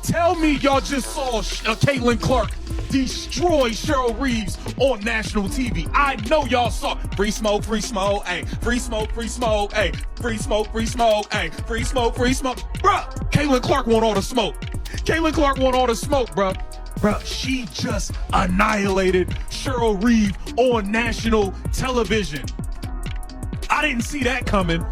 Tell me y'all just saw Caitlin Clark destroy Cheryl Reeves on national TV. I know y'all saw free smoke, ayy, free smoke, ayy, free smoke, ayy, free smoke. Bruh, Caitlin Clark want all the smoke. Caitlin Clark want all the smoke, bruh. Bruh, she just annihilated Cheryl Reeve on national television. I didn't see that coming.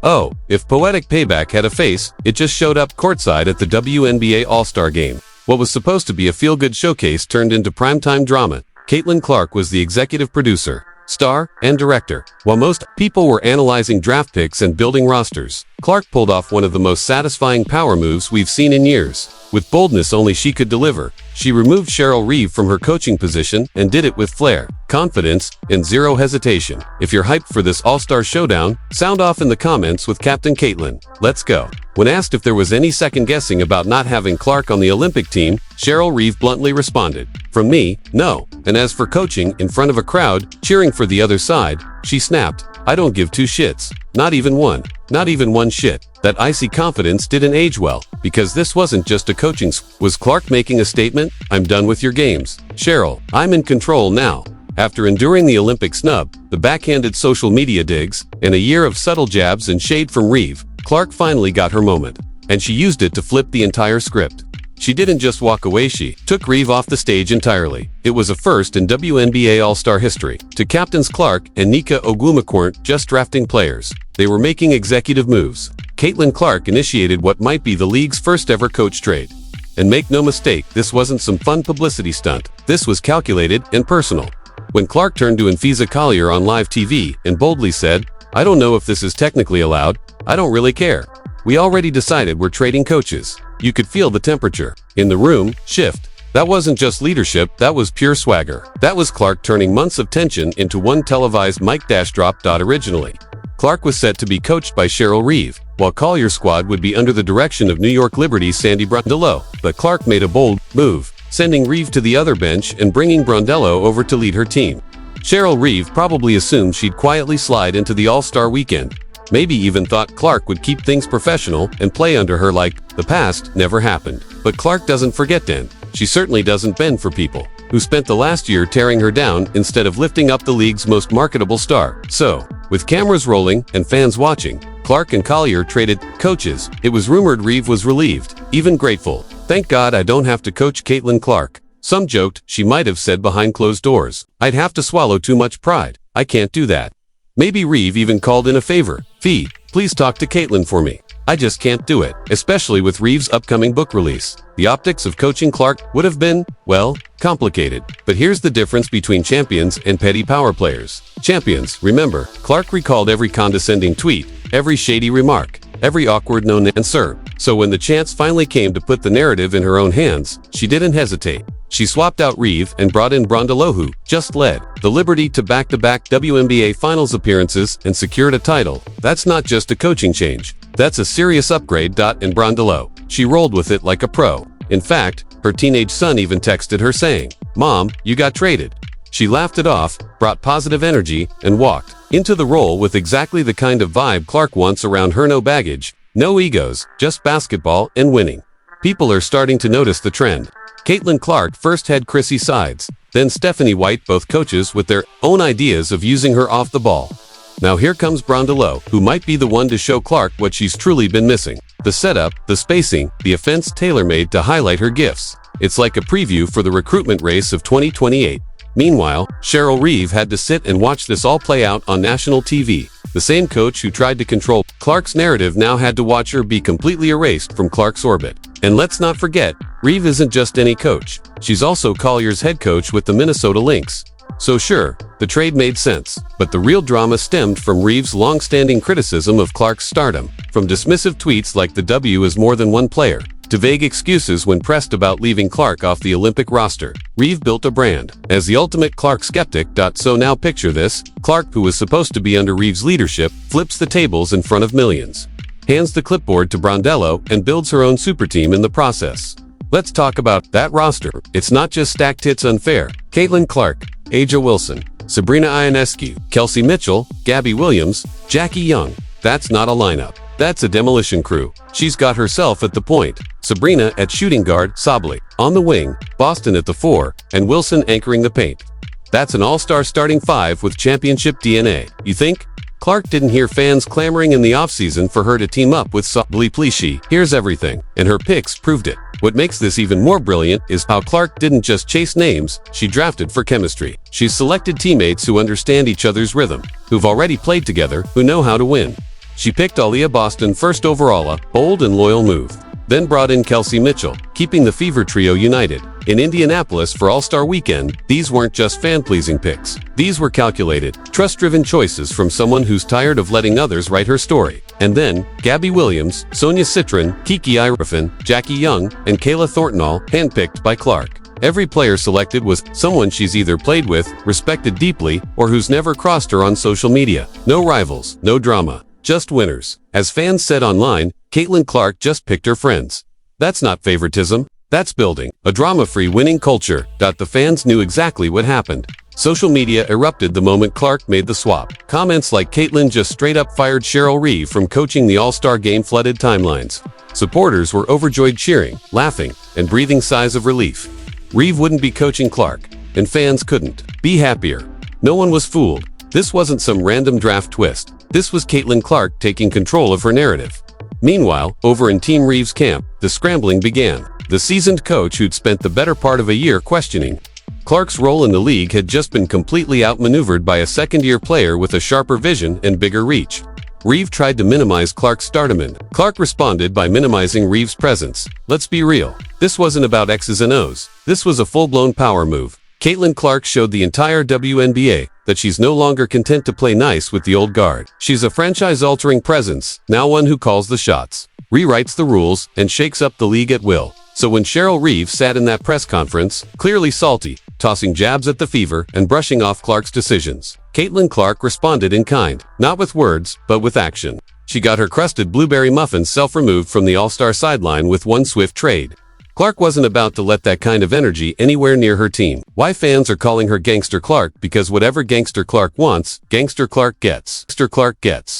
Oh, if Poetic Payback had a face, it just showed up courtside at the WNBA All-Star game. What was supposed to be a feel-good showcase turned into primetime drama. Caitlin Clark was the executive producer, star, and director. While most people were analyzing draft picks and building rosters, Clark pulled off one of the most satisfying power moves we've seen in years. With boldness only she could deliver, she removed Cheryl Reeve from her coaching position and did it with flair, confidence, and zero hesitation. If you're hyped for this all-star showdown, sound off in the comments with Captain Caitlin. Let's go. When asked if there was any second guessing about not having Clark on the Olympic team, Cheryl Reeve bluntly responded, "From me, no." And as for coaching in front of a crowd cheering for the other side, she snapped, "I don't give two shits. Not even one. Not even one shit." That icy confidence didn't age well, because this wasn't just a coaching Was Clark making a statement? "I'm done with your games. Cheryl, I'm in control now." After enduring the Olympic snub, the backhanded social media digs, and a year of subtle jabs and shade from Reeve, Clark finally got her moment. And she used it to flip the entire script. She didn't just walk away, she took Reeve off the stage entirely. It was a first in WNBA All-Star history. To captains Clark and Nika Ogwumike weren't just drafting players. They were making executive moves. Caitlin Clark initiated what might be the league's first ever coach trade. And make no mistake, this wasn't some fun publicity stunt. This was calculated and personal. When Clark turned to Nfisa Collier on live TV and boldly said, "I don't know if this is technically allowed. I don't really care. We already decided we're trading coaches." You could feel the temperature in the room shift. That wasn't just leadership, that was pure swagger. That was Clark turning months of tension into one televised mic drop. Originally, Clark was set to be coached by Cheryl Reeve, while Collier's squad would be under the direction of New York Liberty's Sandy Brondello. But Clark made a bold move, sending Reeve to the other bench and bringing Brondello over to lead her team. Cheryl Reeve probably assumed she'd quietly slide into the All-Star weekend. Maybe even thought Clark would keep things professional and play under her like the past never happened. But Clark doesn't forget Dan. She certainly doesn't bend for people who spent the last year tearing her down instead of lifting up the league's most marketable star. So, with cameras rolling and fans watching, Clark and Collier traded coaches. It was rumored Reeve was relieved, even grateful. "Thank God I don't have to coach Caitlin Clark." Some joked she might have said behind closed doors, "I'd have to swallow too much pride. I can't do that." Maybe Reeve even called in a favor. "Fee, please talk to Caitlin for me. I just can't do it." Especially with Reeve's upcoming book release. The optics of coaching Clark would have been, well, complicated. But here's the difference between champions and petty power players. Champions, remember, Clark recalled every condescending tweet, every shady remark, every awkward no answer. So when the chance finally came to put the narrative in her own hands, she didn't hesitate. She swapped out Reeve and brought in Brondello, who just led the Liberty to back-to-back WNBA Finals appearances and secured a title. That's not just a coaching change. That's a serious upgrade. And Brondello, she rolled with it like a pro. In fact, her teenage son even texted her saying, "Mom, you got traded." She laughed it off, brought positive energy, and walked into the role with exactly the kind of vibe Clark wants around her. No baggage, no egos, just basketball and winning. People are starting to notice the trend. Caitlin Clark first had Chrissy Sides, then Stephanie White, both coaches with their own ideas of using her off the ball. Now here comes Brondello, who might be the one to show Clark what she's truly been missing. The setup, the spacing, the offense tailor-made to highlight her gifts. It's like a preview for the recruitment race of 2028. Meanwhile, Cheryl Reeve had to sit and watch this all play out on national TV. The same coach who tried to control Clark's narrative now had to watch her be completely erased from Clark's orbit. And let's not forget, Reeve isn't just any coach. She's also Collier's head coach with the Minnesota Lynx. So sure, the trade made sense, but the real drama stemmed from Reeve's long-standing criticism of Clark's stardom. From dismissive tweets like "the W is more than one player," to vague excuses when pressed about leaving Clark off the Olympic roster, Reeve built a brand as the ultimate Clark skeptic. So now picture this: Clark, who was supposed to be under Reeve's leadership, flips the tables in front of millions, hands the clipboard to Brondello, and builds her own super team in the process. Let's talk about that roster. It's not just stacked, it's unfair. Caitlin Clark, Aja Wilson, Sabrina Ionescu, Kelsey Mitchell, Gabby Williams, Jackie Young. That's not a lineup. That's a demolition crew. She's got herself at the point, Sabrina at shooting guard, Sablé on the wing, Boston at the 4, and Wilson anchoring the paint. That's an all-star starting 5 with championship DNA. You think? Clark didn't hear fans clamoring in the offseason for her to team up with Sablé. Here's everything, and her picks proved it. What makes this even more brilliant is how Clark didn't just chase names, she drafted for chemistry. She's selected teammates who understand each other's rhythm, who've already played together, who know how to win. She picked Aaliyah Boston first overall, a bold and loyal move. Then brought in Kelsey Mitchell, keeping the Fever Trio united. In Indianapolis for All-Star Weekend, these weren't just fan-pleasing picks. These were calculated, trust-driven choices from someone who's tired of letting others write her story. And then, Gabby Williams, Sonia Citron, Kiki Irafin, Jackie Young, and Kayla Thornton, all handpicked by Clark. Every player selected was someone she's either played with, respected deeply, or who's never crossed her on social media. No rivals, no drama, just winners. As fans said online, Caitlin Clark just picked her friends. That's not favoritism. That's building a drama-free winning culture. The fans knew exactly what happened. Social media erupted the moment Clark made the swap. Comments like "Caitlin just straight up fired Cheryl Reeve from coaching the All-Star game" flooded timelines. Supporters were overjoyed, cheering, laughing, and breathing sighs of relief. Reeve wouldn't be coaching Clark, and fans couldn't be happier. No one was fooled. This wasn't some random draft twist. This was Caitlin Clark taking control of her narrative. Meanwhile, over in Team Reeve's camp, the scrambling began. The seasoned coach who'd spent the better part of a year questioning Clark's role in the league had just been completely outmaneuvered by a second-year player with a sharper vision and bigger reach. Reeve tried to minimize Clark's stardom, and Clark responded by minimizing Reeve's presence. Let's be real. This wasn't about X's and O's. This was a full-blown power move. Caitlin Clark showed the entire WNBA that she's no longer content to play nice with the old guard. She's a franchise-altering presence, now one who calls the shots, rewrites the rules, and shakes up the league at will. So when Cheryl Reeve sat in that press conference, clearly salty, tossing jabs at the Fever and brushing off Clark's decisions, Caitlin Clark responded in kind, not with words, but with action. She got her crusted blueberry muffins self-removed from the All-Star sideline with one swift trade. Clark wasn't about to let that kind of energy anywhere near her team. Why fans are calling her Gangster Clark? Because whatever Gangster Clark wants, Gangster Clark gets. Gangster Clark gets.